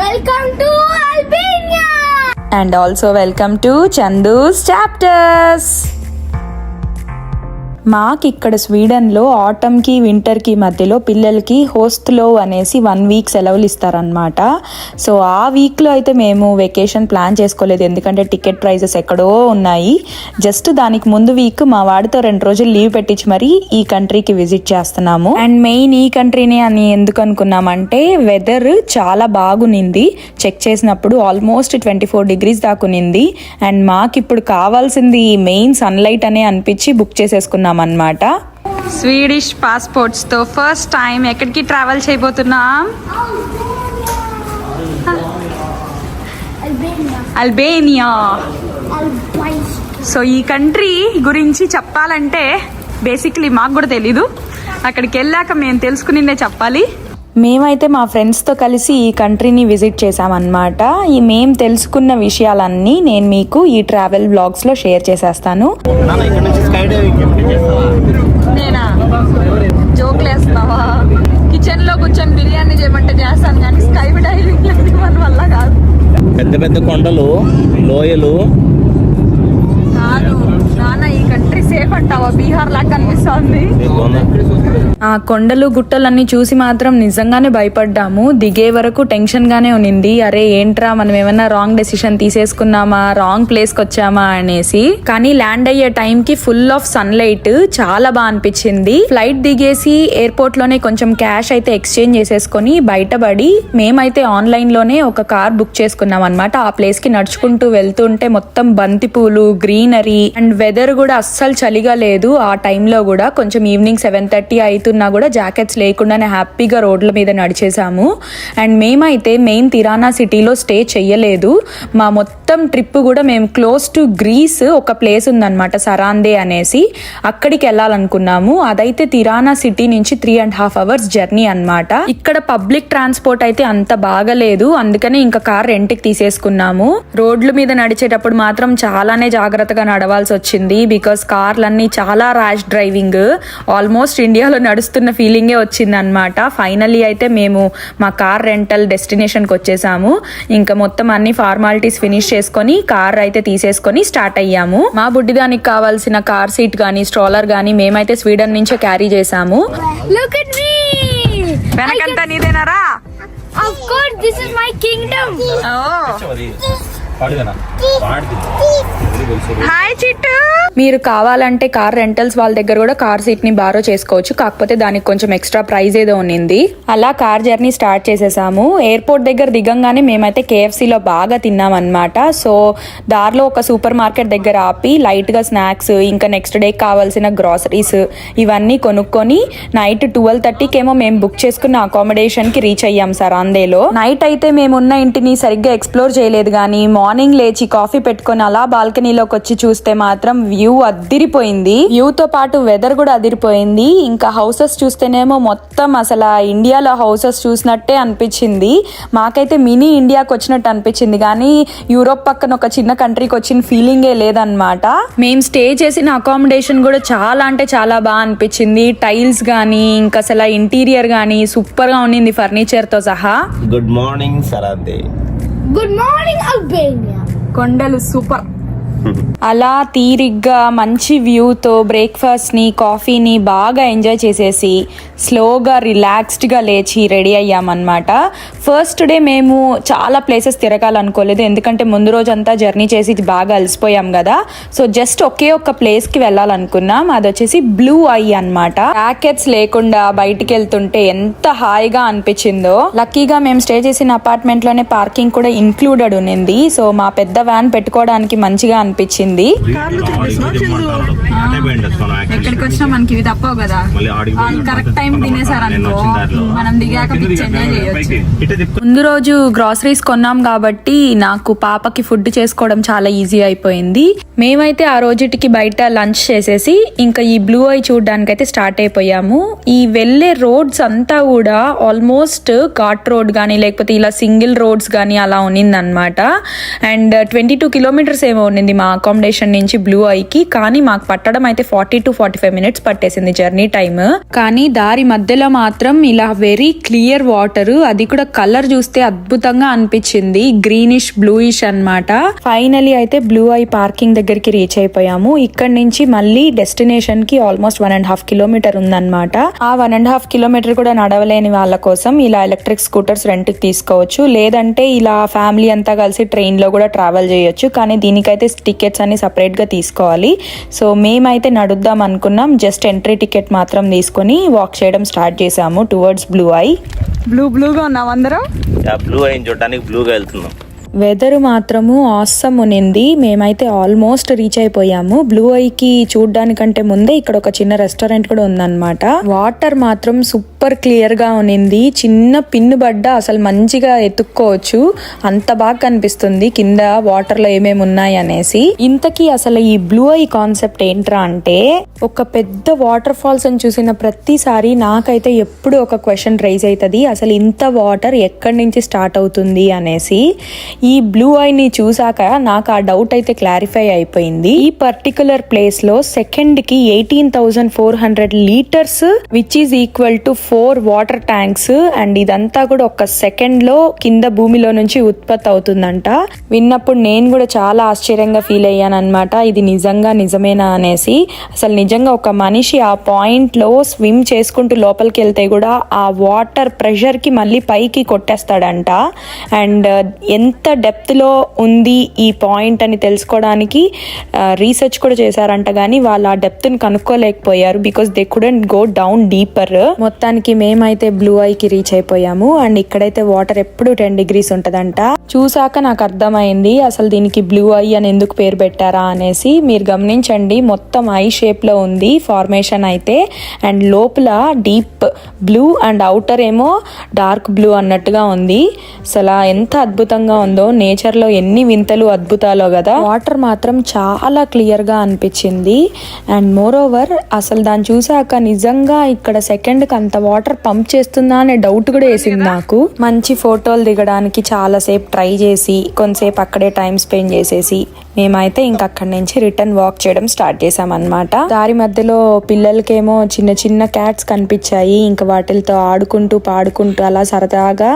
Welcome to Albania! And also welcome to Chandu's Chapters! మాకు ఇక్కడ స్వీడన్లో ఆటమ్కి వింటర్కి మధ్యలో పిల్లలకి హోస్ట్లో అనేసి 1 వీక్ సెలవులు ఇస్తారనమాట. సో ఆ వీక్లో అయితే మేము వెకేషన్ ప్లాన్ చేసుకోలేదు, ఎందుకంటే టికెట్ ప్రైజెస్ ఎక్కడో ఉన్నాయి. జస్ట్ దానికి ముందు వీక్ మా వాడితో 2 రోజులు లీవ్ పెట్టించి మరీ ఈ కంట్రీకి విజిట్ చేస్తున్నాము. అండ్ మెయిన్ ఈ కంట్రీని అని ఎందుకు అనుకున్నామంటే వెదర్ చాలా బాగునింది. చెక్ చేసినప్పుడు ఆల్మోస్ట్ 24 degrees దాకునింది. అండ్ మాకు ఇప్పుడు కావాల్సింది మెయిన్ సన్లైట్ అనే అనిపించి బుక్ చేసేసుకున్నాం అన్నమాట. స్వీడిష్ పాస్పోర్ట్స్ తో ఫస్ట్ టైం ఎక్కడికి ట్రావెల్ చేయబోతున్నాం? అల్బేనియా. సో ఈ కంట్రీ గురించి చెప్పాలంటే బేసిక్లీ మాకు కూడా తెలీదు, అక్కడికి వెళ్ళాక మేము తెలుసుకునిందే చెప్పాలి. మేమైతే మా ఫ్రెండ్స్తో కలిసి ఈ కంట్రీని విజిట్ చేసామన్నమాట. ఈ మేము తెలుసుకున్న విషయాలన్నీ నేను మీకు ఈ ట్రావెల్ బ్లాగ్స్లో షేర్ చేసేస్తాను. నేనా జోక్లేస్తావా? కిచెన్లో కూర్చొని బిర్యానీ చేయమంటే చేస్తాను, కానీ స్కై డైవింగ్ మన వల్ల కాదు. పెద్ద పెద్ద కొండలు, లోయలు కాదు నాన్న, ఈ కంట్రీ సేఫ్ అంటావా? బీహార్ లాగా కనిపిస్తుంది. ఆ కొండలు గుట్టలన్నీ చూసి మాత్రం నిజంగానే భయపడ్డాము. దిగే వరకు టెన్షన్ గానే ఉన్నింది. అరే ఏంట్రా మనం ఏమన్నా రాంగ్ డెసిషన్ తీసేసుకున్నామా, రాంగ్ ప్లేస్ కి వచ్చామా అనేసి. కానీ ల్యాండ్ అయ్యే టైం కి ఫుల్ ఆఫ్ సన్లైట్, చాలా బాగా అనిపించింది. ఫ్లైట్ దిగేసి ఎయిర్పోర్ట్ లోనే కొంచెం క్యాష్ అయితే ఎక్స్చేంజ్ చేసేసుకొని బయటపడి మేమైతే ఆన్లైన్ లోనే ఒక కార్ బుక్ చేసుకున్నాం అనమాట. ఆ ప్లేస్ కి నడుచుకుంటూ వెళ్తుంటే మొత్తం బంతి పూలు, గ్రీనరీ అండ్ వెదర్ కూడా అస్సలు చలిగా లేదు. ఆ టైంలో కూడా కొంచెం ఈవినింగ్ 7:30 అవుతున్నా కూడా జాకెట్స్ లేకుండానే హ్యాపీగా రోడ్ల మీద నడిచేసాము. అండ్ మేమైతే మెయిన్ తిరానా సిటీలో స్టే చెయ్యలేదు. మా మొత్తం ట్రిప్ కూడా మేము క్లోజ్ టు గ్రీస్ ఒక ప్లేస్ ఉందన్నమాట, సరాందే అనేసి, అక్కడికి వెళ్ళాలనుకున్నాము. అదైతే తిరానా సిటీ నుంచి 3.5 hours జర్నీ అన్నమాట. ఇక్కడ పబ్లిక్ ట్రాన్స్పోర్ట్ అయితే అంత బాగలేదు, అందుకనే ఇంకా కార్ రెంట్కి తీసేసుకున్నాము. రోడ్ల మీద నడిచేటప్పుడు మాత్రం చాలానే జాగ్రత్తగా నడవాల్సి వచ్చింది, బికాస్ కార్లన్నీ చాలా ర్యాష్ డ్రైవింగ్. ఆల్మోస్ట్ ఇండియాలో నడుస్తున్న ఫీలింగే వచ్చింది అనమాట. ఫైనల్లీ అయితే మేము మా కార్ రెంటల్ డెస్టినేషన్కి వచ్చేసాము. ఇంకా మొత్తం అన్ని ఫార్మాలిటీస్ ఫినిష్ చేసుకొని కార్ అయితే తీసేసుకొని స్టార్ట్ అయ్యాము. మా బుడ్డిదానికి కావాల్సిన కార్ సీట్ గానీ స్ట్రోలర్ గానీ మేమైతే స్వీడన్ నుంచే క్యారీ చేసాము. వెనకంతా నీదేనారా? Of course, this is my kingdom. Hi చిట్టు. మీరు కావాలంటే కార్ రెంటల్స్ వాళ్ళ దగ్గర కూడా కార్ సీట్ ని బారో చేసుకోవచ్చు, కాకపోతే దానికి కొంచెం ఎక్స్ట్రా ప్రైస్ ఏదో ఉన్నింది. అలా కార్ జర్నీ స్టార్ట్ చేసేసాము. ఎయిర్పోర్ట్ దగ్గర దిగంగానే మేమైతే KFCలో బాగా తిన్నాం అనమాట. సో దారిలో ఒక సూపర్ మార్కెట్ దగ్గర ఆపి లైట్ గా స్నాక్స్, ఇంకా నెక్స్ట్ డే కావాల్సిన గ్రాసరీస్ ఇవన్నీ కొనుక్కొని నైట్ 12:30 ఏమో మేము బుక్ చేసుకున్న అకామిడేషన్ కి రీచ్ అయ్యాం సరాందేలో. నైట్ అయితే మేమున్న ఇంటిని సరిగ్గా ఎక్స్ప్లోర్ చేయలేదు, కానీ మార్నింగ్ లేచి కాఫీ పెట్టుకొని అలా బాల్కనీలోకి వచ్చి చూస్తే మాత్రం వ్యూ అదిరిపోయింది. వ్యూ తో పాటు వెదర్ కూడా అదిరిపోయింది. ఇంకా హౌసెస్ చూస్తేనేమో మొత్తం అసలు ఇండియాలో హౌసెస్ చూసినట్టే అనిపించింది. మాకైతే మినీ ఇండియాకి వచ్చినట్టు అనిపించింది, కానీ యూరోప్ పక్కన ఒక చిన్న కంట్రీకి వచ్చిన ఫీలింగే లేదనమాట. మేము స్టే చేసిన అకామిడేషన్ కూడా చాలా అంటే చాలా బాగా అనిపించింది. టైల్స్ గానీ ఇంకా అసలు ఇంటీరియర్ గానీ సూపర్ గా ఉండింది, ఫర్నిచర్ తో సహా. Good morning Saranda. Good morning, Albania. కొండలు సూపర్. అలా తీరిగ్గా మంచి వ్యూతో బ్రేక్ఫాస్ట్ ని కాఫీని బాగా ఎంజాయ్ చేసేసి స్లోగా రిలాక్స్డ్గా లేచి రెడీ అయ్యామన్నమాట. ఫస్ట్ డే మేము చాలా ప్లేసెస్ తిరగాలనుకోలేదు, ఎందుకంటే ముందు రోజంతా జర్నీ చేసి బాగా అలసిపోయాం కదా. సో జస్ట్ ఒకే ఒక్క ప్లేస్కి వెళ్ళాలనుకున్నాం, అది వచ్చేసి బ్లూ ఐ అన్నమాట. జాకెట్స్ లేకుండా బయటికి వెళ్తుంటే ఎంత హాయిగా అనిపించిందో. లక్కీగా మేము స్టే చేసిన అపార్ట్మెంట్ లోనే పార్కింగ్ కూడా ఇంక్లూడెడ్ ఉన్నింది. సో మా పెద్ద వ్యాన్ పెట్టుకోవడానికి మంచిగా అనిపించింది. ఎక్కడికి వచ్చినా మనకి ఇవి తప్పవు కదా, కరెక్ట్ టైం తినేసారనుకో మనం దిగాక ఎంజాయ్ చేయొచ్చు. ముందు రోజు గ్రాసరీస్ కొన్నాం కాబట్టి నాకు పాపకి ఫుడ్ చేసుకోవడం చాలా ఈజీ అయిపోయింది. మేమైతే ఆ రోజుటికి బయట లంచ్ చేసేసి ఇంకా ఈ బ్లూ ఐ చూడడానికి అయితే స్టార్ట్ అయిపోయాము. ఈ వెళ్ళే రోడ్స్ అంతా కూడా ఆల్మోస్ట్ ఘాట్ రోడ్ కానీ లేకపోతే ఇలా సింగిల్ రోడ్స్ కానీ అలా ఉన్నిందనమాట. అండ్ 22 kilometers ఏమో ఉన్నింది మా అకామిడేషన్ నుంచి బ్లూ ఐకి. కానీ మాకు పట్టడం అయితే 40 to 45 minutes పట్టేసింది జర్నీ టైమ్. కానీ దారి మధ్యలో మాత్రం ఇలా వెరీ క్లియర్ వాటర్, అది కూడా కలర్ చూస్తే అద్భుతంగా అనిపించింది, గ్రీనిష్ బ్లూయిష్ అన్నమాట. ఫైనలీ అయితే బ్లూ ఐ పార్కింగ్ దగ్గరికి రీచ్ అయిపోయాము. ఇక్కడ నుంచి మళ్ళీ డెస్టినేషన్ కి ఆల్మోస్ట్ 1.5 kilometer ఉందన్నమాట. ఆ 1.5 kilometer కూడా నడవలేని వాళ్ళ కోసం ఇలా ఎలక్ట్రిక్ స్కూటర్స్ రెంట్ కి తీసుకోవచ్చు, లేదంటే ఇలా ఫ్యామిలీ అంతా కలిసి ట్రైన్ లో కూడా ట్రావెల్ చేయొచ్చు. కానీ దీనికైతే టికెట్స్ అన్ని సపరేట్ గా తీసుకోవాలి. సో మేమైతే నడుద్దాం అనుకున్నాం, జస్ట్ ఎంట్రీ టికెట్ మాత్రం తీసుకొని వాక్ చేయడం స్టార్ట్ చేసాము టువర్డ్స్ బ్లూ ఐ. బ్లూగా ఉన్నాం అందరం. బ్లూ అయిన చూడటానికి బ్లూగా వెళ్తున్నాం. వెదర్ మాత్రము ఆసమ్ ఉనింది. మేమైతే ఆల్మోస్ట్ రీచ్ అయిపోయాము. బ్లూ ఐకి చూడ్డానికంటే ముందే ఇక్కడ ఒక చిన్న రెస్టారెంట్ కూడా ఉందన్నమాట. వాటర్ మాత్రం సూపర్ క్లియర్ గా ఉనింది, చిన్న పిన్ను పడ్డ అసలు మంచిగా ఎత్తుక్కోవచ్చు, అంత బాగా కనిపిస్తుంది కింద వాటర్ లో ఏమేమి ఉన్నాయి అనేసి. ఇంతకీ అసలు ఈ బ్లూ ఐ కాన్సెప్ట్ ఏంట్రా అంటే, ఒక పెద్ద వాటర్ ఫాల్స్ అని చూసిన ప్రతిసారి నాకైతే ఎప్పుడు ఒక క్వశ్చన్ రైజ్ అవుతుంది, అసలు ఇంత వాటర్ ఎక్కడి నుంచి స్టార్ట్ అవుతుంది అనేసి. ఈ బ్లూ ఐని చూసాక నాకు ఆ డౌట్ అయితే క్లారిఫై అయిపోయింది. ఈ పర్టికులర్ ప్లేస్ లో సెకండ్ కి 18,400 liters which is equal to 4 water tanks. And ఇదంతా కూడా ఒక సెకండ్ లో కింద భూమిలో నుంచి ఉత్పత్తి అవుతుందంట. విన్నప్పుడు నేను కూడా చాలా ఆశ్చర్యంగా ఫీల్ అయ్యాను అనమాట, ఇది నిజమేనా అనేసి. అసలు నిజంగా ఒక మనిషి ఆ పాయింట్ లో స్విమ్ చేసుకుంటూ లోపలికి వెళ్తే కూడా ఆ వాటర్ ప్రెషర్ కి మళ్ళీ పైకి కొట్టేస్తాడంట. అండ్ ఎంత డెప్త్ లో ఉంది ఈ పాయింట్ అని తెలుసుకోవడానికి రీసెర్చ్ కూడా చేశారంట, కానీ వాళ్ళు ఆ డెప్త్ ని కనుక్కోలేకపోయారు, because they couldn't go down deeper. మొత్తానికి మేమైతే బ్లూ ఐకి రీచ్ అయిపోయాము. అండ్ ఇక్కడైతే వాటర్ ఎప్పుడు 10 degrees ఉంటదంట. చూసాక నాకు అర్థమైంది అసలు దీనికి బ్లూ ఐ అని ఎందుకు పేరు పెట్టారా అనేసి. మీరు గమనించండి, మొత్తం ఐ షేప్ లో ఉంది ఫార్మేషన్ అయితే, అండ్ లోపల డీప్ బ్లూ అండ్ అవుటర్ ఏమో డార్క్ బ్లూ అన్నట్టుగా ఉంది. అసలు ఎంత అద్భుతంగా ఉందో, నేచర్ లో ఎన్ని వింతలు అద్భుతాలో కదా. వాటర్ మాత్రం చాలా క్లియర్ గా అనిపించింది. అండ్ మోర్ ఓవర్ అసలు దాన్ని చూసాక నిజంగా ఇక్కడ సెకండ్ కి అంత వాటర్ పంప్ చేస్తుందా అనే డౌట్ కూడా వేసింది నాకు. మంచి ఫోటోలు దిగడానికి చాలా సేపు ట్రై చేసి కొంతసేపు అక్కడే టైం స్పెండ్ చేసేసి మేమైతే ఇంక అక్కడి నుంచి రిటర్న్ వాక్ చేయడం స్టార్ట్ చేసాం అన్నమాట. దారి మధ్యలో పిల్లలకేమో చిన్న చిన్న క్యాట్స్ కనిపించాయి. ఇంకా వాటితో ఆడుకుంటూ పాడుకుంటూ అలా సరదాగా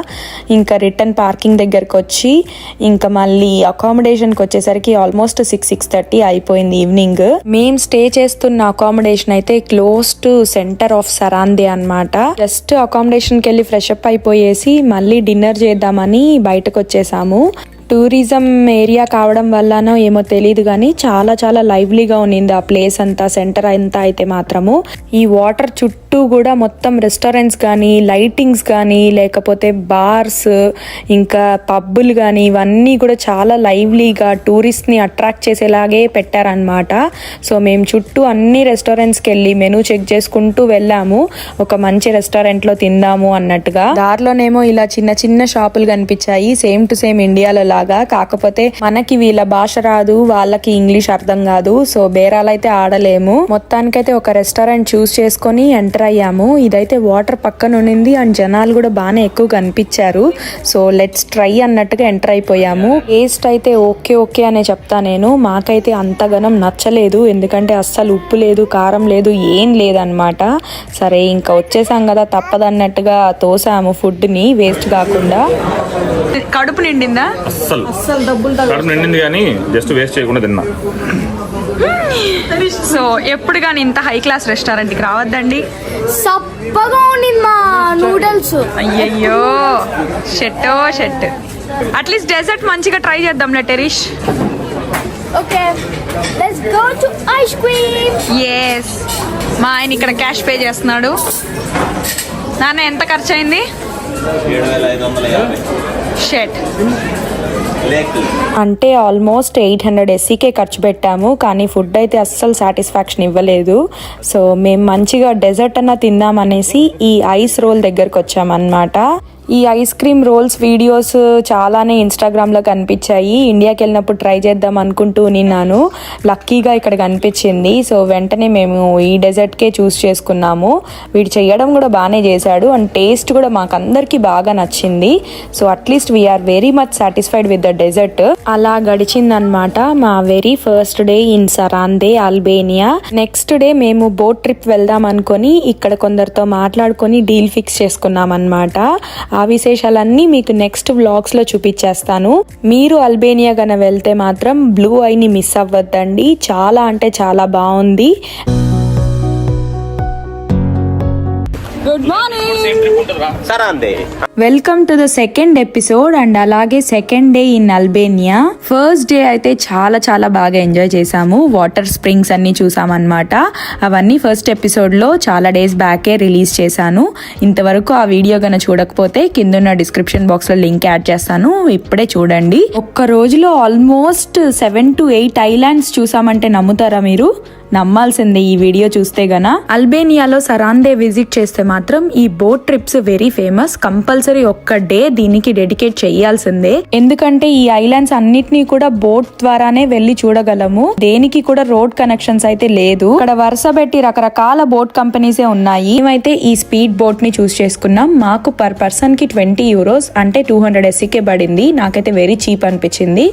ఇంకా రిటర్న్ పార్కింగ్ దగ్గరకు వచ్చి ఇంకా మళ్ళీ అకామిడేషన్కి వచ్చేసరికి ఆల్మోస్ట్ 6:30 అయిపోయింది ఈవినింగ్. మేము స్టే చేస్తున్న అకామిడేషన్ అయితే క్లోజ్ టు సెంటర్ ఆఫ్ సరాందే అన్నమాట. జస్ట్ అకామిడేషన్కి వెళ్ళి ఫ్రెష్ అప్ అయిపోయేసి మళ్ళీ డిన్నర్ చేద్దామని బయటకు వచ్చేసాము. టూరిజం ఏరియా కావడం వల్లనో ఏమో తెలియదు కానీ చాలా చాలా లైవ్లీగా ఉన్నింది ఆ ప్లేస్ అంతా, సెంటర్ అంతా అయితే మాత్రము. ఈ వాటర్ చుట్టూ కూడా మొత్తం రెస్టారెంట్స్ కానీ లైటింగ్స్ కానీ లేకపోతే బార్స్ ఇంకా పబ్బులు కానీ ఇవన్నీ కూడా చాలా లైవ్లీగా టూరిస్ట్ని అట్రాక్ట్ చేసేలాగే పెట్టారనమాట. సో మేము చుట్టూ అన్ని రెస్టారెంట్స్కి వెళ్ళి మెనూ చెక్ చేసుకుంటూ వెళ్ళాము, ఒక మంచి రెస్టారెంట్లో తిందాము అన్నట్టుగా. దారిలోనేమో ఇలా చిన్న చిన్న షాపులు కనిపించాయి, సేమ్ టు సేమ్ ఇండియాలో లాగా. కాకపోతే మనకి వీళ్ళ భాష రాదు, వాళ్ళకి ఇంగ్లీష్ అర్థం కాదు, సో బేరాలు అయితే ఆడలేము. మొత్తానికైతే ఒక రెస్టారెంట్ చూస్ చేసుకొని ఎంటర్ అయ్యాము. ఇదైతే వాటర్ పక్కన ఉన్నింది అండ్ జనాలు కూడా బాగానే ఎక్కువ కనిపించారు. సో లెట్స్ ట్రై అన్నట్టుగా ఎంటర్ అయిపోయాము. టేస్ట్ అయితే ఓకే అనే చెప్తా నేను. మాకైతే అంతగానం నచ్చలేదు, ఎందుకంటే అస్సలు ఉప్పు లేదు, కారం లేదు, ఏం లేదనమాట. సరే ఇంకా వచ్చేసాం కదా తప్పదన్నట్టుగా తోసాము ఫుడ్ ని వేస్ట్ కాకుండా. కడుపు నిండిందా? అస్సలు కడుపు నిండింది కానీ జస్ట్ వేస్ట్ చేయకుండా తిన్నా. సో ఎప్పుడు కానీ ఇంత హై క్లాస్ రెస్టారెంట్ కి రావద్దండి. సప్పగా ఉండింది మా నూడిల్స్. అయ్యయ్యో షెట్. అట్లీస్ట్ డెజర్ట్ మంచిగా ట్రై చేద్దాంలే టెరిష్. Okay, let's go to ice cream. yes మా ఆయన ఇక్కడ క్యాష్ పే చేస్తున్నాడు. నాన్న ఎంత ఖర్చు అయింది? 7,550. షెట్ అంటే ఆల్మోస్ట్ 800 SEK ఖర్చు పెట్టాము, కానీ ఫుడ్ అయితే అస్సలు సాటిస్ఫాక్షన్ ఇవ్వలేదు. సో మేము మంచిగా డెజర్ట్ అన్న తిందామనేసి ఈ ఐస్ రోల్ దగ్గరకు వచ్చామన్నమాట. ఈ ఐస్ క్రీమ్ రోల్స్ వీడియోస్ చాలానే ఇన్స్టాగ్రామ్లో కనిపించాయి. ఇండియాకి వెళ్ళినప్పుడు ట్రై చేద్దాం అనుకుంటూ నిన్నాను. లక్కీగా ఇక్కడ కనిపించింది. సో వెంటనే మేము ఈ డెజర్ట్కే చూస్ చేసుకున్నాము. వీడు చేయడం కూడా బాగానే చేశాడు అండ్ టేస్ట్ కూడా మాకు అందరికీ బాగా నచ్చింది. So at least we're very much satisfied with the dessert. అలా గడిచిందనమాట మా very first day in Saranda, Albania. Next day మేము బోట్ ట్రిప్ వెళ్దాం అనుకొని ఇక్కడ కొందరితో మాట్లాడుకొని డీల్ ఫిక్స్ చేసుకున్నాం అనమాట. ఆ విశేషాలన్నీ మీకు నెక్స్ట్ వ్లాగ్స్ లో చూపించేస్తాను. మీరు అల్బేనియా గన వెళ్తే మాత్రం బ్లూ ఐని మిస్ అవ్వద్దండి. చాలా అంటే చాలా బాగుంది. Good morning. Saranda. Welcome to the second episode and అలాగే second day in Albania. First day అయితే చాలా చాలా బాగా ఎంజాయ్ చేసాము. వాటర్ స్ప్రింగ్స్ అన్ని చూసామన్నమాట. అవన్నీ ఫస్ట్ ఎపిసోడ్ లో చాలా డేస్ బ్యాకే రిలీజ్ చేశాను. ఇంతవరకు ఆ వీడియో గన చూడకపోతే కింద డిస్క్రిప్షన్ బాక్స్ లో లింక్ యాడ్ చేస్తాను, ఇప్పుడే చూడండి. ఒక్క రోజులో ఆల్మోస్ట్ 7 to 8 ఐలాండ్స్ చూసామంటే నమ్ముతారా మీరు? నమ్మాల్సిందే ఈ వీడియో చూస్తే గన. అల్బేనియాలో సరాందే విజిట్ చేస్తే మాత్రం ఈ boat trips very famous. Compulsory ఒక్క డే దీనికి డెడికేట్ చేయాల్సిందే. ఎందుకంటే ఈ ఐలాండ్స్ అన్నిటినీ కూడా బోట్ ద్వారానే వెళ్లి చూడగలము. దేనికి కూడా రోడ్ కనెక్షన్స్ అయితే లేదు. ఇక్కడ వరుస పెట్టి రకరకాల బోట్ కంపెనీసే ఉన్నాయి. మేమైతే ఈ స్పీడ్ బోట్ ని చూస్ చేసుకున్నాం. మాకు పర్ పర్సన్ కి 20 euros అంటే 200 SEK పడింది. నాకైతే వెరీ చీప్ అనిపించింది.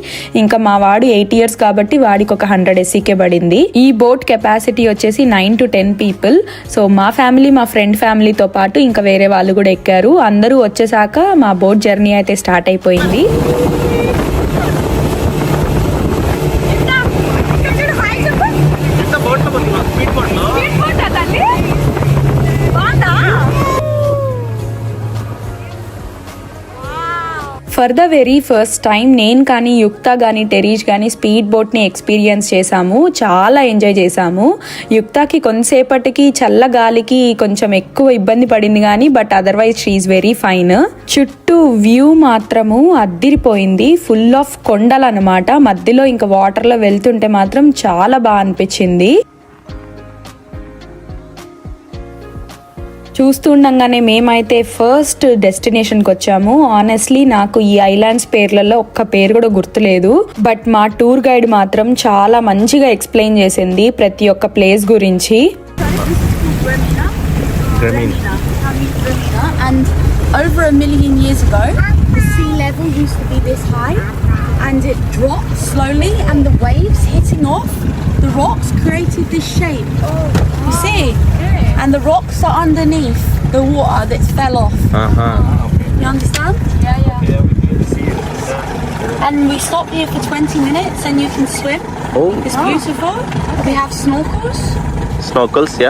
ఇంకా మా వాడు 8 years కాబట్టి వాడికి ఒక 100 SEK పడింది. ఈ బోట్ కెపాసిటీ వచ్చేసి 9 to 10 people. సో మా ఫ్యామిలీ, మా ఫ్రెండ్ ఫ్యామిలీతో పాటు ఇంకా వేరే వాళ్ళు కూడా ఎక్కారు. అందరూ వచ్చేసాక మా బోట్ జర్నీ అయితే స్టార్ట్ అయిపోయింది. For the very first time నేను కానీ, యుక్తా కానీ, టెరీష్ కానీ స్పీడ్ బోట్ని ఎక్స్పీరియన్స్ చేశాము. చాలా ఎంజాయ్ చేశాము. యుక్తాకి కొంతసేపటికి చల్ల గాలికి కొంచెం ఎక్కువ ఇబ్బంది పడింది కానీ but otherwise she is very fine. చుట్టూ వ్యూ మాత్రము అద్దిరిపోయింది. ఫుల్ ఆఫ్ కొండలు అనమాట. మధ్యలో ఇంకా వాటర్లో వెళ్తుంటే మాత్రం చాలా బాగా అనిపించింది. చూస్తుండగానే మేమైతే ఫస్ట్ డెస్టినేషన్కి వచ్చాము. ఆనెస్ట్లీ నాకు ఈ ఐలాండ్స్ పేర్లలో ఒక్క పేరు కూడా గుర్తులేదు. బట్ మా టూర్ గైడ్ మాత్రం చాలా మంచిగా ఎక్స్ప్లెయిన్ చేసింది ప్రతి ఒక్క ప్లేస్ గురించి. And over 1 million years ago, the sea level used to be this high, and it dropped slowly, and the waves hitting off the rocks created this shape. You see? And the rocks are underneath the water that fell off. You understand? Yeah. And we stopped here for 20 minutes and you can swim. It's beautiful. We have snorkels. Snorkels yeah.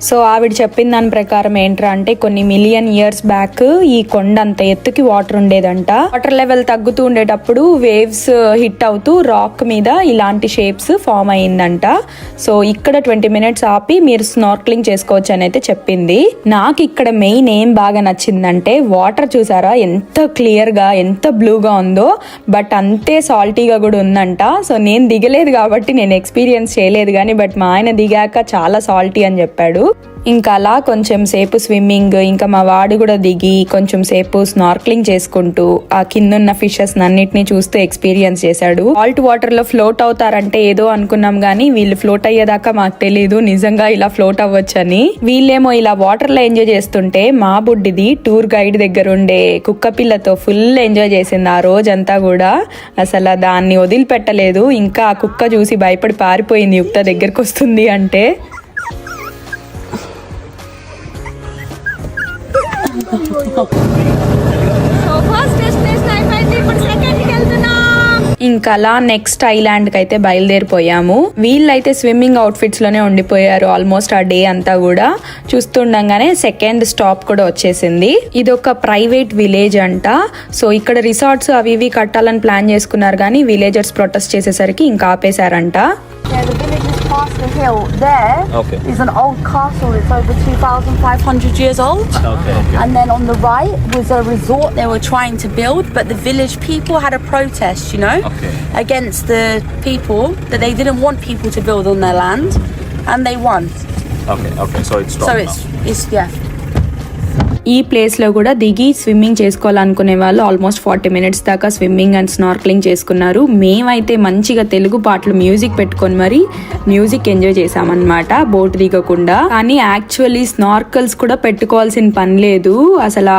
So ఆవిడ చెప్పిన దాని ప్రకారం ఏంట్రా అంటే కొన్ని million years back ఈ కొండ అంత ఎత్తుకి వాటర్ ఉండేదంట. వాటర్ లెవెల్ తగ్గుతూ ఉండేటప్పుడు వేవ్స్ హిట్ అవుతూ రాక్ మీద ఇలాంటి షేప్స్ ఫామ్ అయ్యిందంట. సో ఇక్కడ 20 minutes ఆపి మీరు స్నార్క్లింగ్ చేసుకోవచ్చు అని అయితే చెప్పింది. నాకు ఇక్కడ మెయిన్ ఏం బాగా నచ్చిందంటే వాటర్ చూసారా ఎంత క్లియర్ గా, ఎంత బ్లూగా ఉందో. బట్ అంతే సాల్టీగా కూడా ఉందంట. సో నేను దిగలేదు కాబట్టి నేను ఎక్స్పీరియన్స్ చేయలేదు కానీ బట్ మా ఆయన దిగాక చాలా సాల్టీ అని చెప్పాడు. ఇంకా అలా కొంచెం సేపు స్విమ్మింగ్, ఇంకా మా వాడు కూడా దిగి కొంచెం సేపు స్నార్క్లింగ్ చేసుకుంటూ ఆ కిందున్న ఫిషెస్ అన్నిటిని చూస్తూ ఎక్స్పీరియన్స్ చేశాడు. సాల్ట్ వాటర్ లో ఫ్లోట్ అవుతారంటే ఏదో అనుకున్నాం గానీ వీళ్ళు ఫ్లోట్ అయ్యేదాకా మాకు తెలీదు నిజంగా ఇలా ఫ్లోట్ అవ్వచ్చని. వీళ్ళేమో ఇలా వాటర్ లో ఎంజాయ్ చేస్తుంటే మా బుడ్డిది టూర్ గైడ్ దగ్గర ఉండే కుక్క పిల్లతో ఫుల్ ఎంజాయ్ చేసింది ఆ రోజంతా కూడా. అసలు దాన్ని వదిలిపెట్టలేదు. ఇంకా ఆ కుక్క చూసి భయపడి పారిపోయింది యుక్త దగ్గరకు వస్తుంది అంటే. ఇంకా అలా నెక్స్ట్ ఐలాండ్ కి అయితే బయలుదేరిపోయాము. వీళ్ళైతే స్విమ్మింగ్ అవుట్ఫిట్స్ లోనే ఉండిపోయారు ఆల్మోస్ట్ ఆ డే అంతా కూడా. చూస్తుండగానే సెకండ్ స్టాప్ కూడా వచ్చేసింది. ఇది ఒక ప్రైవేట్ విలేజ్ అంట. సో ఇక్కడ రిసార్ట్స్ అవి ఇవి కట్టాలని ప్లాన్ చేసుకున్నారు కానీ విలేజర్స్ ప్రొటెస్ట్ చేసేసరికి ఇంకా ఆపేశారంట. Yeah, the village is past the hill. There is an old castle that's over 2,500 years old. And then on the right was a resort they were trying to build, but the village people had a protest, you know, against the people, that they didn't want people to build on their land, and they won. Okay. So it's stopped now. It's yeah. ఈ place లో కూడా దిగి swimming చేసుకోవాలనుకునే వాళ్ళు almost 40 minutes దాకా swimming and snorkelling చేసుకున్నారు. మేమైతే మంచిగా తెలుగు పాటలు మ్యూజిక్ పెట్టుకొని మరి మ్యూజిక్ ఎంజాయ్ చేసామన్నమాట బోట్ దిగకుండా. కానీ యాక్చువల్లీ స్నార్కల్స్ కూడా పెట్టుకోవాల్సిన పని లేదు. అసలు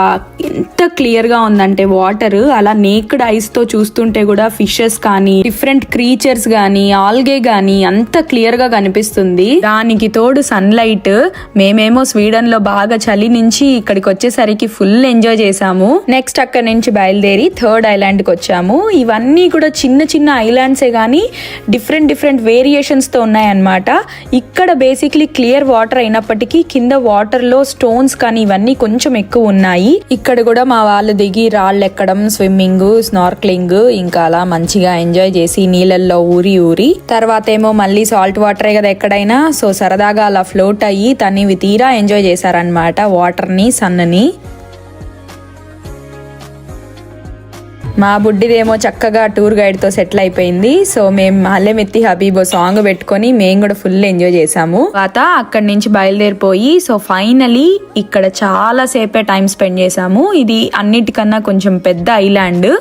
ఎంత క్లియర్ గా ఉందంటే వాటర్ అలా నేక్డ్ ఐస్ తో చూస్తుంటే కూడా ఫిషెస్ కానీ డిఫరెంట్ క్రీచర్స్ గానీ ఆల్గే గానీ అంత క్లియర్ గా కనిపిస్తుంది. దానికి తోడు సన్ లైట్. మేమేమో స్వీడన్ లో బాగా చలి నుంచి ఇక్కడికి వచ్చేసరికి ఫుల్ ఎంజాయ్ చేసాము. నెక్స్ట్ అక్కడ నుంచి బయలుదేరి థర్డ్ ఐలాండ్ కి వచ్చాము. ఇవన్నీ కూడా చిన్న చిన్న ఐలాండ్సే గానీ డిఫరెంట్ వేరియేషన్స్ తో ఉన్నాయన్నమాట. ఇక్కడ బేసిక్లీ క్లియర్ వాటర్ అయినప్పటికీ కింద వాటర్ లో స్టోన్స్ కానీ ఇవన్నీ కొంచెం ఎక్కువ ఉన్నాయి. ఇక్కడ కూడా మా వాళ్ళు దిగి రాళ్ళు ఎక్కడం, స్విమ్మింగ్, స్నార్క్లింగ్ ఇంకా అలా మంచిగా ఎంజాయ్ చేసి నీళ్ళల్లో ఊరి తర్వాత ఏమో మళ్ళీ సాల్ట్ వాటరే కదా ఎక్కడైనా, సో సరదాగా అలా ఫ్లోట్ అయ్యి తనివి తీరా ఎంజాయ్ చేశారనమాట వాటర్ ని, సన్నని. మా బుడ్డిదేమో చక్కగా టూర్ గైడ్ తో సెటిల్ అయిపోయింది. సో మేము హల్లెమెత్తి హబీబో సాంగ్ పెట్టుకొని మేము కూడా ఫుల్ ఎంజాయ్ చేసాము. తర్వాత అక్కడి నుంచి బయలుదేరిపోయి సో ఫైనలీ ఇక్కడ చాలా సేపే టైం స్పెండ్ చేసాము. ఇది అన్నిటికన్నా కొంచెం పెద్ద ఐలాండ్.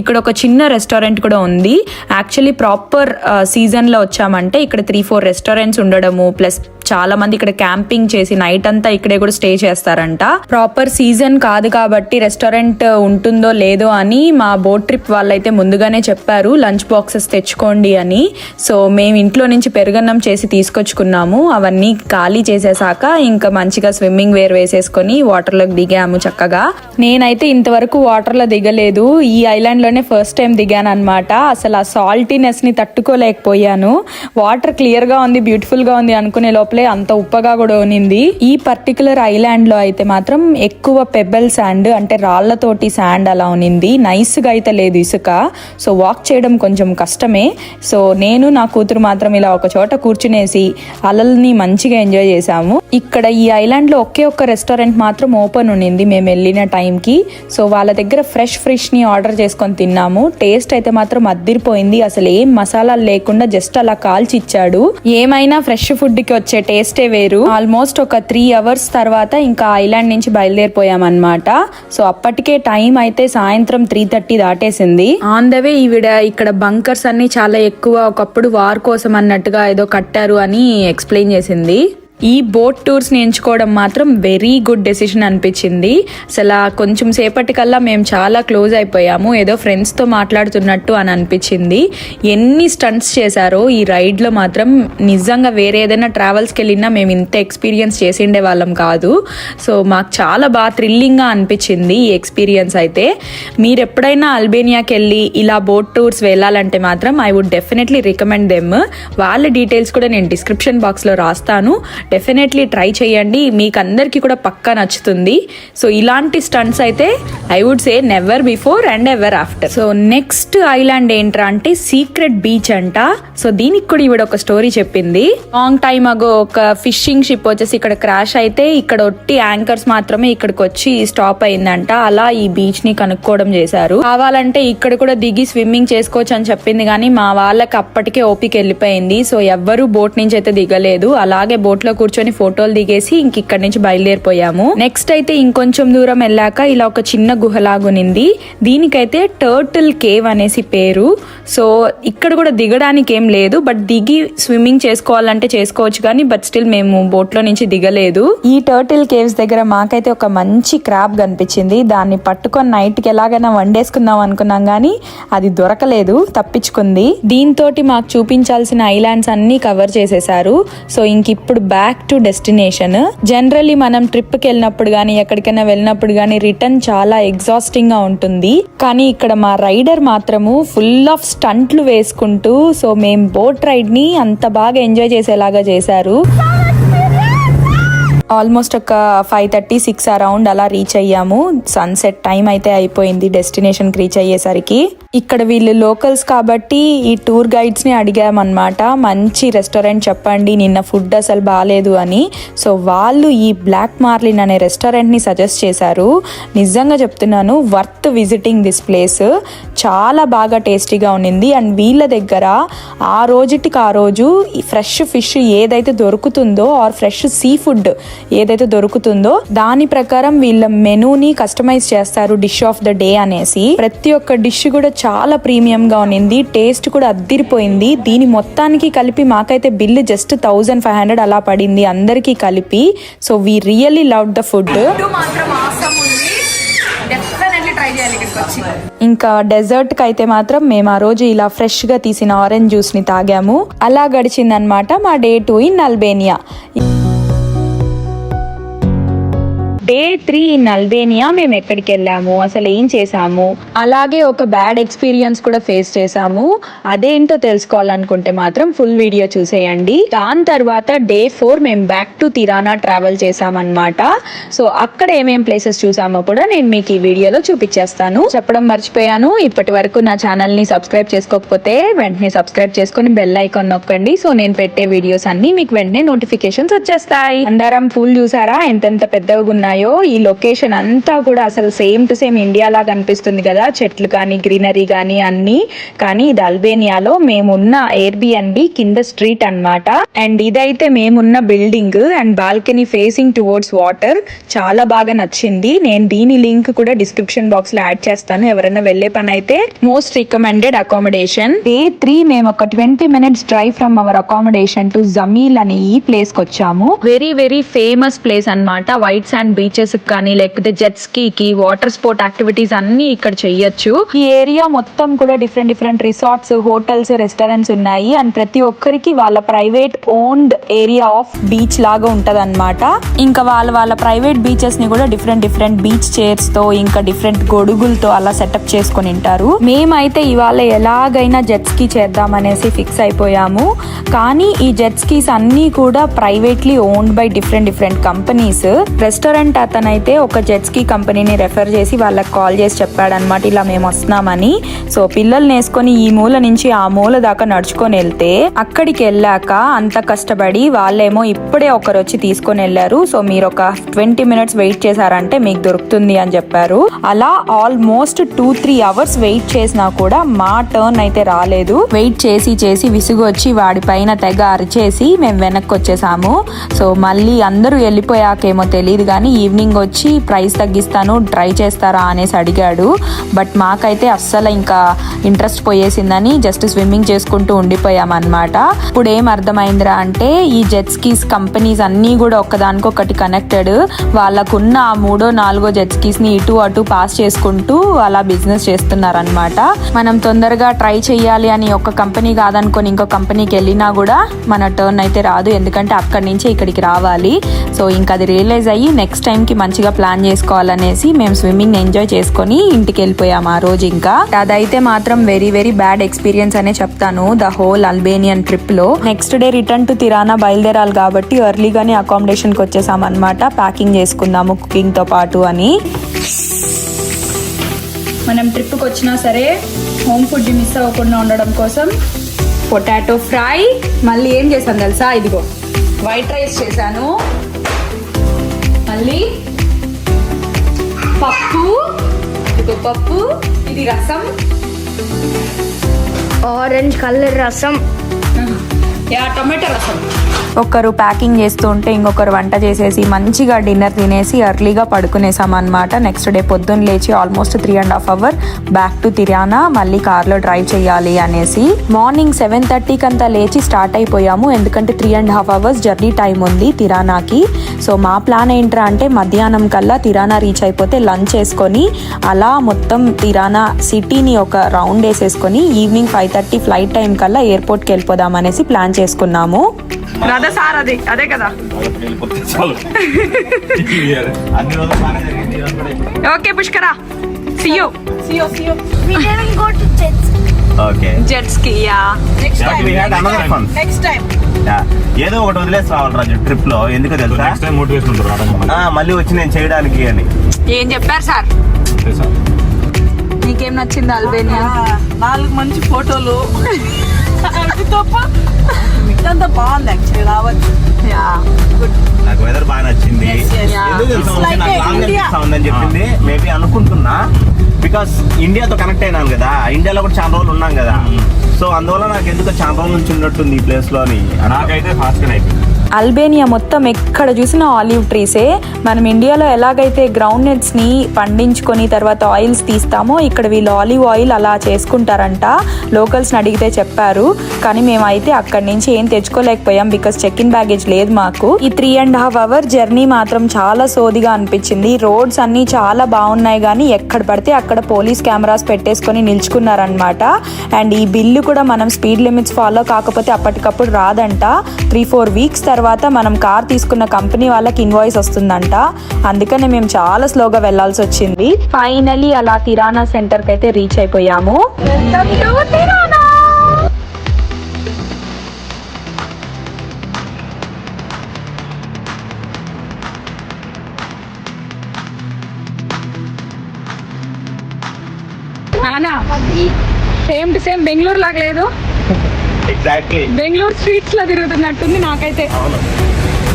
ఇక్కడ ఒక చిన్న రెస్టారెంట్ కూడా ఉంది. యాక్చువల్లీ ప్రాపర్ సీజన్ లో వచ్చామంటే ఇక్కడ 3-4 రెస్టారెంట్స్ ఉండడము, ప్లస్ చాలా మంది ఇక్కడ క్యాంపింగ్ చేసి నైట్ అంతా ఇక్కడే కూడా స్టే చేస్తారంట. ప్రాపర్ సీజన్ కాదు కాబట్టి రెస్టారెంట్ ఉంటుందో లేదో అని మా బోట్ ట్రిప్ వాళ్ళైతే ముందుగానే చెప్పారు లంచ్ బాక్సెస్ తెచ్చుకోండి అని. సో మేము ఇంట్లో నుంచి పెరుగన్నం చేసి తీసుకొచ్చుకున్నాము. అవన్నీ ఖాళీ చేసేసాక ఇంకా మంచిగా స్విమ్మింగ్ వేర్ వేసేసుకొని వాటర్ లోకి దిగాము చక్కగా. నేనైతే ఇంతవరకు వాటర్ లో దిగలేదు. ఈ ఐలాండ్ లోనే ఫస్ట్ టైం దిగాను అనమాట. అసలు ఆ సాల్టీనెస్ ని తట్టుకోలేకపోయాను. వాటర్ క్లియర్ గా ఉంది, బ్యూటిఫుల్ గా ఉంది అనుకునే లోపలే అంత ఉప్పగా కూడా ఉనింది. ఈ పర్టికులర్ ఐలాండ్ లో అయితే మాత్రం ఎక్కువ పెబెల్ శాండ్ అంటే రాళ్లతోటి శాండ్ అలా ఉనింది. నైస్ గా అయితే లేదు ఇసుక. సో వాక్ చేయడం కొంచెం కష్టమే. సో నేను నా కూతురు మాత్రం ఇలా ఒక చోట కూర్చునేసి అలల్ని మంచిగా ఎంజాయ్ చేసాము. ఇక్కడ ఈ ఐలాండ్ లో ఒకే ఒక్క రెస్టారెంట్ మాత్రం ఓపెన్ ఉనింది మేము వెళ్ళిన టైం కి. సో వాళ్ళ దగ్గర ఫ్రెష్ ని ఆర్డర్ చేసుకొని తిన్నాము. టేస్ట్ అయితే మాత్రం అద్దిరిపోయింది. అసలు ఏం మసాలాలు లేకుండా జస్ట్ అలా కాల్చి ఇచ్చాడు. ఏమైనా ఫ్రెష్ ఫుడ్ కి వచ్చే టేస్టే వేరు. ఆల్మోస్ట్ ఒక 3 hours తర్వాత ఇంకా ఐలాండ్ నుంచి బయలుదేరిపోయామన్నమాట. సో అప్పటికే టైం అయితే సాయంత్రం 3:30 దాటేసింది. ఆన్ ద వే ఇక్కడ బంకర్స్ అన్ని చాలా ఎక్కువ, ఒకప్పుడు వార్ కోసం అన్నట్టుగా ఏదో కట్టారు అని ఎక్స్ప్లెయిన్ చేసింది. ఈ బోట్ టూర్స్ ని ఎంచుకోవడం మాత్రం వెరీ గుడ్ డెసిషన్ అనిపించింది. అసలు కొంచెం సేపటికల్లా మేము చాలా క్లోజ్ అయిపోయాము. ఏదో ఫ్రెండ్స్ తో మాట్లాడుతున్నట్టు అని అనిపించింది. ఎన్ని స్టంట్స్ చేశారో ఈ రైడ్ లో మాత్రం నిజంగా వేరే ఏదైనా ట్రావెల్స్కి వెళ్ళినా మేము ఇంత ఎక్స్పీరియన్స్ చేసిండే వాళ్ళం కాదు. సో మాకు చాలా బాగా థ్రిల్లింగ్ గా అనిపించింది ఈ ఎక్స్పీరియన్స్ అయితే. మీరు ఎప్పుడైనా అల్బేనియాకి వెళ్ళి ఇలా బోట్ టూర్స్ వెళ్ళాలంటే మాత్రం I would definitely recommend them. వాళ్ళ డీటెయిల్స్ కూడా నేను డిస్క్రిప్షన్ బాక్స్ లో రాస్తాను. డెఫినెట్లీ ట్రై చేయండి, మీకు అందరికి కూడా పక్కా నచ్చుతుంది. సో ఇలాంటి స్టంట్స్ అయితే I would say never before and ever after. So next island ఏంట్రా అంటే సీక్రెట్ బీచ్ అంట. సో దీనికి కూడా ఈవిడ ఒక స్టోరీ చెప్పింది. లాంగ్ టైమ్ అగో ఒక ఫిషింగ్ షిప్ వచ్చేసి ఇక్కడ క్రాష్ అయితే ఇక్కడ ఒట్టి యాంకర్స్ మాత్రమే ఇక్కడికి వచ్చి స్టాప్ అయిందంట. అలా ఈ బీచ్ ని కనుక్కోవడం చేశారు. కావాలంటే ఇక్కడ కూడా దిగి స్విమ్మింగ్ చేసుకోవచ్చు అని చెప్పింది, కానీ మా వాళ్ళకి అప్పటికే ఓపిక వెళ్ళిపోయింది. సో ఎవ్వరూ బోట్ నుంచి అయితే దిగలేదు. అలాగే బోట్ లో కూర్చొని ఫోటోలు దిగేసి ఇంక ఇక్కడ నుంచి బయలుదేరిపోయాము. నెక్స్ట్ అయితే ఇంకొంచెం దూరం వెళ్ళాక ఇలా ఒక చిన్న గుహలాగునింది. దీనికైతే టర్టిల్ కేవ్ అనేసి పేరు. సో ఇక్కడ కూడా దిగడానికి ఏం లేదు, బట్ దిగి స్విమ్మింగ్ చేసుకోవాలంటే చేసుకోవచ్చు కానీ బట్ స్టిల్ మేము బోట్ లో నుంచి దిగలేదు. ఈ టర్టిల్ కేవ్స్ దగ్గర మాకైతే ఒక మంచి క్రాబ్ కనిపించింది. దాన్ని పట్టుకొని నైట్ కి ఎలాగైనా వండేసుకుందాం అనుకున్నాం కానీ అది దొరకలేదు, తప్పించుకుంది. దీంతో మాకు చూపించాల్సిన ఐలాండ్స్ అన్ని కవర్ చేసేసారు. సో ఇంక ఇప్పుడు బ్యాక్ టు డెస్టినేషన్. జనరల్లీ మనం ట్రిప్ కి వెళ్ళినప్పుడు గానీ ఎక్కడికైనా వెళ్ళినప్పుడు గానీ రిటర్న్ చాలా ఎగ్జాస్టింగ్ గా ఉంటుంది. కానీ ఇక్కడ మా రైడర్ మాత్రము ఫుల్ ఆఫ్ స్టంట్లు వేసుకుంటూ సో మేము బోట్ రైడ్ ని అంత బాగా ఎంజాయ్ చేసేలాగా చేశారు. ఆల్మోస్ట్ ఒక 5:30-6 అరౌండ్ అలా రీచ్ అయ్యాము. సన్సెట్ టైం అయితే అయిపోయింది డెస్టినేషన్ కి రీచ్ అయ్యేసరికి. ఇక్కడ వీళ్ళు లోకల్స్ కాబట్టి ఈ టూర్ గైడ్స్ ని అడిగామన్నమాట, మంచి రెస్టారెంట్ చెప్పండి, నిన్న ఫుడ్ అసలు బాగాలేదు అని. సో వాళ్ళు ఈ బ్లాక్ మార్లిన్ అనే రెస్టారెంట్ ని సజెస్ట్ చేశారు. నిజంగా చెప్తున్నాను, వర్త్ విజిటింగ్ దిస్ ప్లేస్. చాలా బాగా టేస్టీగా ఉన్నింది. అండ్ వీళ్ళ దగ్గర ఆ రోజుటికి ఆ రోజు ఫ్రెష్ ఫిష్ ఏదైతే దొరుకుతుందో ఆర్ ఫ్రెష్ సీ ఫుడ్ ఏదైతే దొరుకుతుందో దాని ప్రకారం వీళ్ళ మెనూని కస్టమైజ్ చేస్తారు డిష్ ఆఫ్ ద డే అనేసి. ప్రతి ఒక్క డిష్ కూడా చాలా ప్రీమియం గా ఉన్నింది, టేస్ట్ కూడా అద్దిరిపోయింది. దీని మొత్తానికి కలిపి మాకైతే బిల్లు జస్ట్ 1500 అలా పడింది అందరికీ కలిపి. So we really love the food. ఇంకా డెజర్ట్ కి అయితే మాత్రం మేము ఆ రోజు ఇలా ఫ్రెష్ గా తీసిన ఆరెంజ్ జ్యూస్ ని తాగాము. అలా గడిచిందనమాట మా day 2 in Albania. Day 3 in Albania మేము ఎక్కడికి వెళ్ళాము, అసలు ఏం చేసాము, అలాగే ఒక బ్యాడ్ ఎక్స్పీరియన్స్ కూడా ఫేస్ చేసాము. అదేంటో తెలుసుకోవాలనుకుంటే మాత్రం ఫుల్ వీడియో చూసేయండి. దాని తర్వాత డే 4 మేము బ్యాక్ టు తిరానా ట్రావెల్ చేసామన్నమాట. సో అక్కడ ఏమేం ప్లేసెస్ చూసామో కూడా నేను మీకు ఈ వీడియోలో చూపించేస్తాను. చెప్పడం మర్చిపోయాను, ఇప్పటి వరకు నా ఛానల్ ని సబ్స్క్రైబ్ చేసుకోకపోతే వెంటనే సబ్స్క్రైబ్ చేసుకుని బెల్ ఐకాన్ నొక్కండి. సో నేను పెట్టే వీడియోస్ అన్ని మీకు వెంటనే నోటిఫికేషన్స్ వచ్చేస్తాయి. అందరం పూల్ చూసారా ఎంతెంత పెద్దగా ఉన్నాయో. ఈ లొకేషన్ అంతా కూడా అసలు సేమ్ టు సేమ్ ఇండియా లాగా అనిపిస్తుంది కదా, చెట్లు కానీ గ్రీనరీ కానీ అన్ని. కానీ ఇది అల్బేనియాలో మేమున్న ఎయిర్బిఎన్బి కింద స్ట్రీట్ అన్నమాట. అండ్ ఇదైతే మేమున్న building and balcony facing towards water. చాలా బాగా నచ్చింది. నేను దీని లింక్ కూడా డిస్క్రిప్షన్ బాక్స్ లో యాడ్ చేస్తాను, ఎవరైనా వెళ్లే పని అయితే. Most recommended accommodation. డే 3 మేము ఒక 20 minutes drive from our accommodation to Jameel అనే ఈ ప్లేస్ కి వచ్చాము. వెరీ వెరీ ఫేమస్ ప్లేస్ అన్నమాట. వైట్ శాండ్ బీచెస్ కానీ లేకపోతే జెట్ స్కీకి వాటర్ స్పోర్ట్ యాక్టివిటీస్ అన్ని ఇక్కడ చెయ్యొచ్చు. ఈ ఏరియా మొత్తం కూడా డిఫరెంట్ రిసార్ట్స్, హోటల్స్, రెస్టారెంట్స్ ఉన్నాయి. అండ్ ప్రతి ఒక్కరికి వాళ్ళ private owned area of beach లాగా ఉంటది అనమాట. ఇంకా వాళ్ళ ప్రైవేట్ బీచెస్ ని కూడా డిఫరెంట్ బీచ్ చైర్స్ తో ఇంకా డిఫరెంట్ గొడుగులతో అలా సెటప్ చేసుకుని ఉంటారు. మేమైతే ఇవాళ ఎలాగైనా జెట్ స్కీ చేద్దామనేసి ఫిక్స్ అయిపోయాము. కానీ ఈ జెట్ స్కీస్ అన్ని కూడా privately owned by different companies. Restaurant అతనైతే ఒక జెట్ స్కీ కంపెనీని రెఫర్ చేసి వాళ్ళకి కాల్ చేసి చెప్పాడనమాట, ఇలా మేము వస్తున్నామని. సో పిల్లల్ని వేసుకొని ఈ మూల నుంచి ఆ మూల దాకా నడుచుకొని వెళ్తే అక్కడికి వెళ్ళాక అంత కష్టపడి వాళ్ళేమో ఇప్పుడే ఒకరు వచ్చి తీసుకొని వెళ్ళారు. సో మీరు ఒక 20 minutes వెయిట్ చేశారంటే మీకు దొరుకుతుంది అని చెప్పారు. అలా ఆల్మోస్ట్ 2-3 hours వెయిట్ చేసినా కూడా మా టర్న్ అయితే రాలేదు. వెయిట్ చేసి విసుగు వచ్చి వాడి పైన తెగ అరిచేసి మేము వెనక్కి వచ్చేసాము. సో మళ్ళీ అందరూ వెళ్ళిపోయాకేమో తెలియదు కానీ ఈవినింగ్ వచ్చి ప్రైస్ తగ్గిస్తాను ట్రై చేస్తారా అనేసి అడిగాడు. బట్ మాకైతే అస్సలు ఇంకా ఇంట్రెస్ట్ పోయేసిందని జస్ట్ స్విమ్మింగ్ చేసుకుంటూ ఉండిపోయామన్నమాట. ఇప్పుడు ఏం అర్థమైందిరా అంటే ఈ జెట్ స్కీస్ కంపెనీస్ అన్నీ కూడా ఒకదానికొకటి కనెక్టెడ్. వాళ్ళకున్న ఆ 3-4 జెట్ స్కీస్ ని ఇటు అటు పాస్ చేసుకుంటూ అలా బిజినెస్ చేస్తున్నారనమాట. మనం తొందరగా ట్రై చెయ్యాలి అని ఒక కంపెనీ కాదనుకొని ఇంకో కంపెనీకి వెళ్ళినా కూడా మన టర్న్ అయితే రాదు, ఎందుకంటే అక్కడి నుంచి ఇక్కడికి రావాలి. సో ఇంకా అది రియలైజ్ అయ్యి నెక్స్ట్ టైం కి మంచిగా ప్లాన్ చేసుకోవాలనేసి మేము స్విమ్మింగ్ ఎంజాయ్ చేసుకొని ఇంటికి వెళ్ళిపోయాము ఆ రోజు. ఇంకా అదైతే మాత్రం వెరీ బ్యాడ్ ఎక్స్పీరియన్స్ అనే చెప్తాను ద హోల్ అల్బేనియన్ ట్రిప్ లో. నెక్స్ట్ డే రిటర్న్ టు తిరానా బయలుదేరాలి కాబట్టి ఎర్లీగానే అకామిడేషన్ కి వచ్చేసాం అనమాట. ప్యాకింగ్ చేసుకుందాము కుకింగ్ తో పాటు అని. మనం ట్రిప్ కి వచ్చినా సరే హోమ్ ఫుడ్ మిస్ అవ్వకుండా ఉండడం కోసం పొటాటో ఫ్రై, మళ్ళీ ఏం చేశాను తెలుసా, ఇదిగో వైట్ రైస్ చేశాను, మళ్ళీ పప్పు, ఇదిగో పప్పు, ఇది రసం, ఆరెంజ్ కలర్ రసం, టమాటో రసం. ఒకరు ప్యాకింగ్ చేస్తూ ఉంటే ఇంకొకరు వంట చేసేసి మంచిగా డిన్నర్ తినేసి ఎర్లీగా పడుకునేసాం అనమాట. నెక్స్ట్ డే పొద్దున్న లేచి ఆల్మోస్ట్ 3.5 hours బ్యాక్ టు తిరానా, మళ్ళీ కార్లో డ్రైవ్ చేయాలి అనేసి. మార్నింగ్ 7:30 అంతా లేచి స్టార్ట్ అయిపోయాము, ఎందుకంటే 3.5 hours జర్నీ టైం ఉంది తిరానాకి. సో మా ప్లాన్ ఏంట్రా అంటే మధ్యాహ్నం కల్లా తిరానా రీచ్ అయిపోతే లంచ్ చేసుకొని అలా మొత్తం తిరానా సిటీని ఒక రౌండ్ వేసేసుకొని ఈవినింగ్ 5:30 ఫ్లైట్ టైం కల్లా ఎయిర్పోర్ట్కి వెళ్ళిపోదాం అనేసి ప్లాన్ చేసుకున్నాము. అదే కదా. ఓకే పుష్కరా, see you. We didn't go to jet ski. Okay. Jet ski, yeah. But we had another fun. Next time. ఏదో ఒకటి వదిలేసి రావాలి రాజు ట్రిప్ లో, ఎందుకో తెలుసా? నెక్స్ట్ టైం మోటివేషన్ ఉంటుంది మళ్ళీ వచ్చి నేను చేయడానికి అని ఏం చెప్పారు సార్? నీకేం నచ్చింది అల్బేనియా? 4 మంచి ఫోటోలు అవి తప్ప మిగతా బాగుంది యాక్చువల్లీ రావచ్చు. నాకు వెదర్ బాగా నచ్చింది. Yes, yes. ఎందుకు తెలుసా? It's like నాకు లాంగ్ India. అనిపిస్తా ఉందని చెప్పింది. మేబీ అనుకుంటున్నా బికాస్ ఇండియాతో కనెక్ట్ అయినాను కదా, ఇండియాలో కూడా చాలా రోజులు ఉన్నాం కదా, సో అందువల్ల నాకు ఎందుకు చాలా రోజుల నుంచి ఉన్నట్టుంది ఈ ప్లేస్ లో అని నాకైతే ఫాస్ట్ గా అయిపోయింది. అల్బేనియా మొత్తం ఎక్కడ చూసినా ఆలివ్ ట్రీసే. మనం ఇండియాలో ఎలాగైతే గ్రౌండ్ నట్స్ని పండించుకొని తర్వాత ఆయిల్స్ తీస్తామో ఇక్కడ వీళ్ళు ఆలివ్ ఆయిల్ అలా చేసుకుంటారంట. లోకల్స్ని అడిగితే చెప్పారు. కానీ మేమైతే అక్కడి నుంచి ఏం తెచ్చుకోలేకపోయాం బికాస్ చెక్ ఇన్ బ్యాగేజ్ లేదు మాకు. ఈ 3.5 hour జర్నీ మాత్రం చాలా సోదిగా అనిపించింది. రోడ్స్ అన్నీ చాలా బాగున్నాయి కానీ ఎక్కడ పడితే అక్కడ పోలీస్ కెమెరాస్ పెట్టేసుకొని నిల్చుకున్నారనమాట. అండ్ ఈ బిల్లు కూడా మనం స్పీడ్ లిమిట్స్ ఫాలో కాకపోతే అప్పటికప్పుడు రాదంట. 3-4 weeks తర్వాత మనం కార్ తీసుకున్న కంపెనీ వాళ్ళకి ఇన్వాయిస్ వస్తుందంట. అందుకనే మేము చాలా స్లోగా వెళ్లాల్సి వచ్చింది. ఫైనలీ అలా తిరానా సెంటర్ కి అయితే రీచ్ అయిపోయాము. సేమ్ టు సేమ్ బెంగళూరు లాగా లేదు, ఎగ్జాక్ట్లీ బెంగళూరు స్ట్రీట్స్ లో తిరుగుతున్నట్టుంది నాకైతే.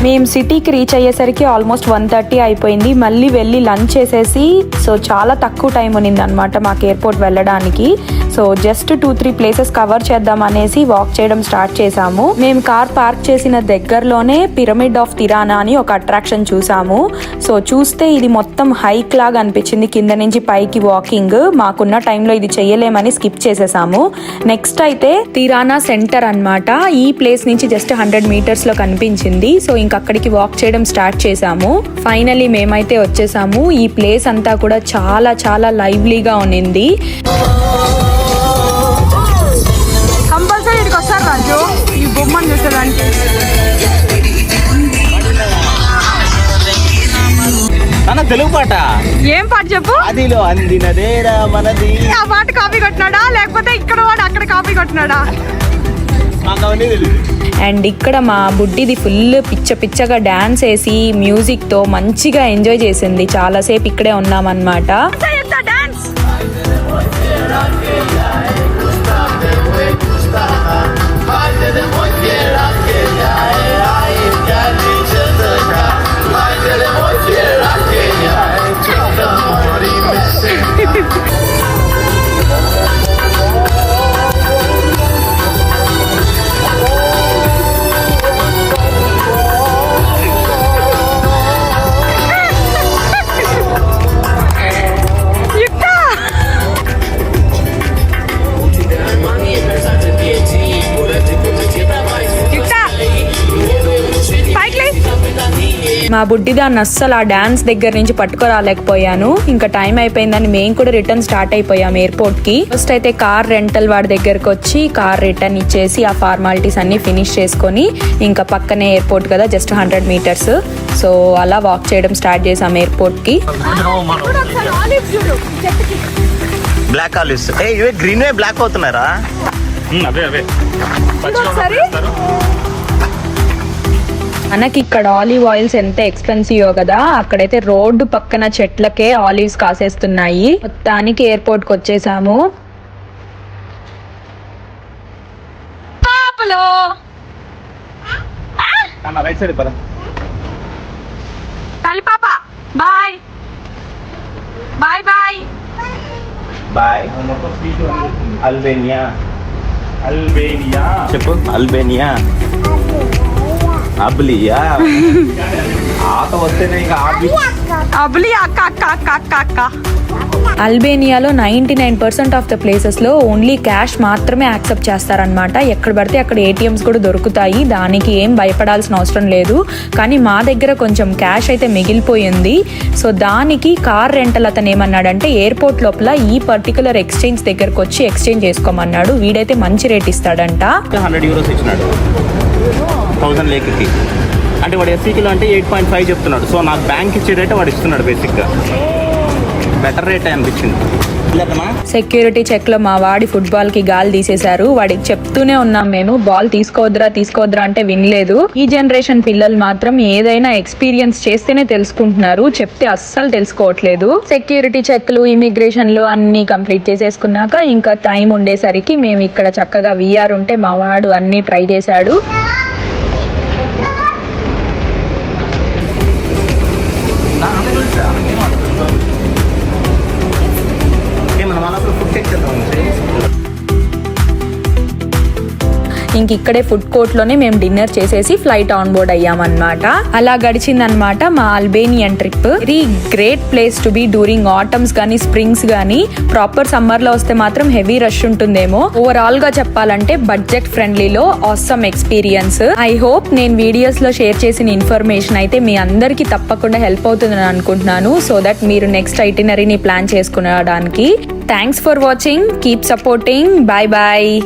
మేము సిటీకి రీచ్ అయ్యేసరికి ఆల్మోస్ట్ 1:30 అయిపోయింది. మళ్ళీ వెళ్ళి లంచ్ చేసేసి సో చాలా తక్కువ టైం ఉన్నింది అనమాట మాకు ఎయిర్పోర్ట్ వెళ్ళడానికి. సో జస్ట్ 2-3 ప్లేసెస్ కవర్ చేద్దాం అనేసి వాక్ చేయడం స్టార్ట్ చేసాము. మేము కార్ పార్క్ చేసిన దగ్గరలోనే పిరమిడ్ ఆఫ్ తిరానా అని ఒక అట్రాక్షన్ చూసాము. సో చూస్తే ఇది మొత్తం హైక్ లాగా అనిపించింది, కింద నుంచి పైకి వాకింగ్. మాకున్న టైంలో ఇది చెయ్యలేమని స్కిప్ చేసేసాము. నెక్స్ట్ అయితే తిరానా సెంటర్ అన్నమాట. ఈ ప్లేస్ నుంచి జస్ట్ 100 meters లో కనిపించింది. సో ఇంకా అక్కడికి వాక్ చేయడం స్టార్ట్ చేసాము. ఫైనలీ మేమైతే వచ్చేసాము. ఈ ప్లేస్ అంతా కూడా చాలా చాలా లైవ్లీగా ఉన్నింది. కంపల్సరీ ఇక్కడికి వస్తారు రాజు ఈ బొమ్మను చూసేదానికి. అన్న తెలుగు పాట ఏం పాట చెప్పు? అదిలో అందినదేరా మనది. ఆ పాట కాపీ కొట్టినాడా లేకపోతే ఇక్కడ వాడు అక్కడ కాపీ కొట్టినాడా? అండ్ ఇక్కడ మా బుడ్డిది ఫుల్ పిచ్చగా డాన్స్ వేసి మ్యూజిక్తో మంచిగా ఎంజాయ్ చేసింది. చాలాసేపు ఇక్కడే ఉన్నామన్నమాట. మా బుడ్డిదాన్ని అస్సలు ఆ డాన్స్ దగ్గర నుంచి పట్టుకురాలేకపోయాను. ఇంకా టైం అయిపోయిందని మేము కూడా రిటర్న్ స్టార్ట్ అయిపోయాం ఎయిర్పోర్ట్ కి. ఫస్ట్ అయితే కార్ రెంటల్ వాడి దగ్గరకు వచ్చి కార్ రిటర్న్ ఇచ్చేసి ఆ ఫార్మాలిటీస్ అన్ని ఫినిష్ చేసుకొని ఇంకా పక్కనే ఎయిర్పోర్ట్ కదా జస్ట్ 100 meters. సో అలా వాక్ చేయడం స్టార్ట్ చేసాం ఎయిర్పోర్ట్ కి. బ్లాక్ ఆలివ్స్ ఇవే గ్రీన్ వే బ్లాక్ అవుతున్నారా? అవే మనకి ఇక్కడ ఆలివ్ ఆయిల్స్ ఎంత ఎక్స్పెన్సివ్ కదా, అక్కడైతే రోడ్డు పక్కన చెట్లకే ఆలివ్స్ కాసేస్తున్నాయి. మొత్తానికి ఎయిర్పోర్ట్ కి వచ్చేసాము. రైట్ సైడ్ పద. Bye bye bye bye. Albania చెప్పు. అల్బేనియా అబ్లియా ఆట వస్తేనే ఇంకా అల్బేనియాలో 99% ఆఫ్ ద ప్లేసెస్లో ఓన్లీ క్యాష్ మాత్రమే యాక్సెప్ట్ చేస్తారనమాట. ఎక్కడ పడితే అక్కడ ATMs కూడా దొరుకుతాయి, దానికి ఏం భయపడాల్సిన అవసరం లేదు. కానీ మా దగ్గర కొంచెం క్యాష్ అయితే మిగిలిపోయింది. సో దానికి కార్ రెంటల్ అతను ఏమన్నాడంటే ఎయిర్పోర్ట్ లోపల ఈ పర్టికులర్ ఎక్స్చేంజ్ దగ్గరకు వచ్చి ఎక్స్చేంజ్ చేసుకోమన్నాడు. వీడైతే మంచి రేట్ ఇస్తాడంట. 100 euros ఇచ్చినాడు 1000 లేక్కి. అంటే వాడు SCKలో అంటే 8.5 చెప్తున్నాడు. సో నాకు బ్యాంక్ ఇచ్చే రేట్ వాడు ఇస్తున్నాడు. బేసిక్గా బెటర్ రేట్ అనిపించింది. సెక్యూరిటీ చెక్ లో మా వాడి ఫుట్బాల్ కి గాలి తీసేశారు. వాడికి చెప్తూనే ఉన్నాం మేము, బాల్ తీసుకోవద్దురా అంటే వినలేదు. ఈ జనరేషన్ పిల్లలు మాత్రం ఏదైనా ఎక్స్పీరియన్స్ చేస్తేనే తెలుసుకుంటున్నారు, చెప్తే అస్సలు తెలుసుకోవట్లేదు. సెక్యూరిటీ చెక్లు, ఇమిగ్రేషన్లు అన్ని కంప్లీట్ చేసేసుకున్నాక ఇంకా టైం ఉండేసరికి మేము ఇక్కడ చక్కగా VR ఉంటే మా వాడు అన్ని ట్రై చేశాడు. ఇంక ఇక్కడే ఫుడ్ కోర్ట్ లోనే మేము డిన్నర్ చేసేసి ఫ్లైట్ ఆన్ బోర్డ్ అయ్యామన్నమాట. అలా గడిచిందనమాట మా Albanian trip. Very great place to be during autumns గానీ స్ప్రింగ్స్ గానీ. ప్రాపర్ సమ్మర్ లో వస్తే మాత్రం హెవీ రష్ ఉంటుందేమో. ఓవరాల్ గా చెప్పాలంటే బడ్జెట్ ఫ్రెండ్లీలో ఆసమ్ ఎక్స్పీరియన్స్. ఐ హోప్ నేను వీడియోస్ లో షేర్ చేసిన ఇన్ఫర్మేషన్ అయితే మీ అందరికి తప్పకుండా హెల్ప్ అవుతుందని అనుకుంటున్నాను. సో దట్ మీరు నెక్స్ట్ ఐటినరీని ప్లాన్ చేసుకునడానికి. Thanks for watching. Keep supporting. Bye bye.